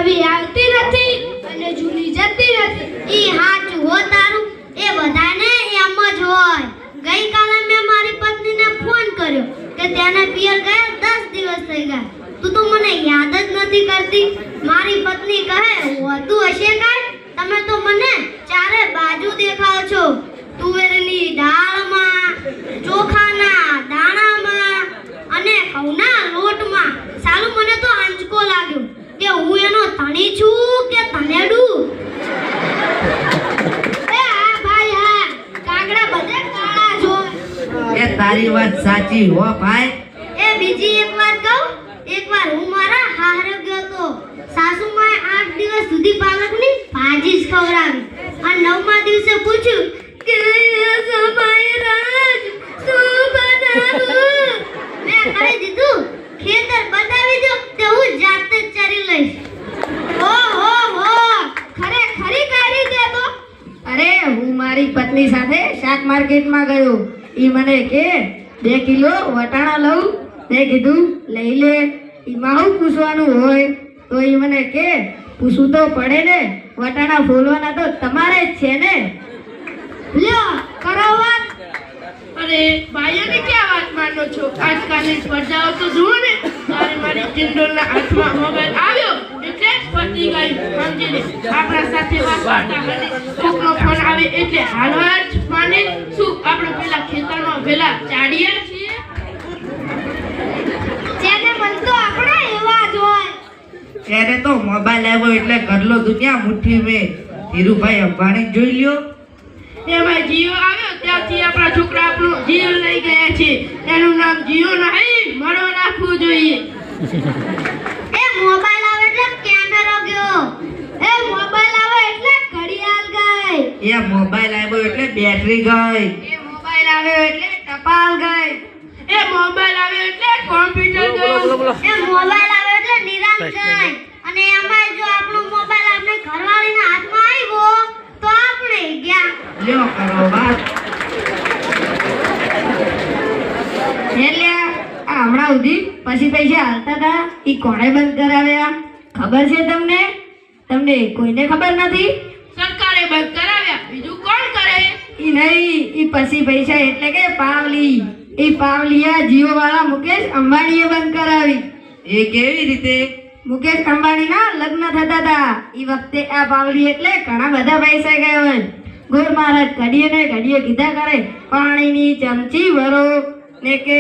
નવી આવતી નથી અને જૂની જતી નથી. ઈ હાચું હો તારું. એ બધાને એમ જ હોય. ગઈકાલે મેં મારી પત્નીને ફોન કર્યો કે તેને પિયર ગયા 10 દિવસ થઈ ગયા. તું તો મને યાદ જ નથી કરતી. મારી પત્ની કહે હોતું હશે કાંઈ. તમે તો મને ચારે બાજુ દેખાવ છો. તુવેરની દાળમાં, ચોખાના દાણામાં અને ઘઉંના લોટમાં. સાલું મને તો આંચકો લાગ્યો કે હું એનો ધણી છું કે ધનેડું. એ તારી વાત સાચી હો ભાઈ. એ બીજી એક વાત કહું. એકવાર હું મારા હારે ગયો તો. સાસુમાએ 8 દિવસ સુધી પાલકની ભાજી જ ખવડાવી અને 9મા દિવસે પૂછ્યું કે સભાઈ રાજ શું બનાવું. મેં કહી દીધું ખેતર બતાવી દો તે હું જાતે જ ચરી લઈશ. હો ખરેખરી કરી દે તો. અરે હું મારી પત્ની સાથે શાક માર્કેટમાં ગયો. ઈ મને કે 2 કિલો વટાણા લઉં. મેં કીધું લઈ લે. ઈમાં હું પૂછવાનું હોય? તો ઈ મને કે પૂછવું તો પડે ને, વટાણા ફોલવાના તો તમારે જ છે ને. લ્યો કરો વાત. અરે ભાઈઓને ક્યાં વાત માનો છો? આજકાલની સ્પર્ધાઓ તો જુઓ ને. તારે મારી કિંડલના હાથમાં મોબાઈલ આવ્યો એટલે પતી ગયું. સમજી લે. આપણા સાથે વાર્તા હતી. કોકનો ફોન આવે એટલે હાલવા જ માને. શું આપણે પેલા ખેતરમાં વેલા ચાડીએ છીએ? જેને મન તો આપણે એવા જ હોય. ત્યારે તો મોબાઈલ આવ્યો એટલે કરલો દુનિયા મુઠ્ઠી મેં. ધીરુભાઈ અંબાણી જોઈ લ્યો. એમાં જીઓ આવ્યો ત્યાંથી આપણા છોકરા આપણું જીઓ લઈ ગયા છે. એનું નામ જીઓ નહીં મરો રાખવું જોઈએ. એ મોબાઈલ આવે એટલે કેમેરો ગયો. એ મોબાઈલ આવે એટલે ઘડિયાળ ગઈ. એ મોબાઈલ આવ્યો એટલે બેટરી ગઈ. એ મોબાઈલ આવ્યો એટલે ટપાલ ગઈ. એ મોબાઈલ આવ્યો એટલે કોમ્પ્યુટર ગયું. એ મોબાઈલ આવે એટલે નિરામ જાય. અને એમાં જો આપણો મોબાઈલ આપણે ઘરવાળીના હાથમાં આવ્યો તો આપણે ગયા. લ્યો કરો વાત. એટલે આ હમણાં સુધી પછી પૈસા હાલતા હતા ઈ કોણે બંધ કરાવ્યા ખબર છે તમને? તમને કોઈને ખબર નથી? સરકારે બંધ કરાવ્યા. બીજું કોણ કરે? ઈ નહીં, ઈ પછી પૈસા એટલે કે પાવલી. ઈ પાવલીયા જીઓ વાળા મુકેશ અંબાણીએ બંધ કરાવી. એ કેવી રીતે? મુકેશ અંબાણીના લગ્ન થતા હતા ઈ વખતે આ પાવલી એટલે ઘણા બધા પૈસા ગયા હોય. ગોર મહારાજ ઘડીએ ને ઘડીએ કીધા કરે પાણીની ચમચી ભરો ને કે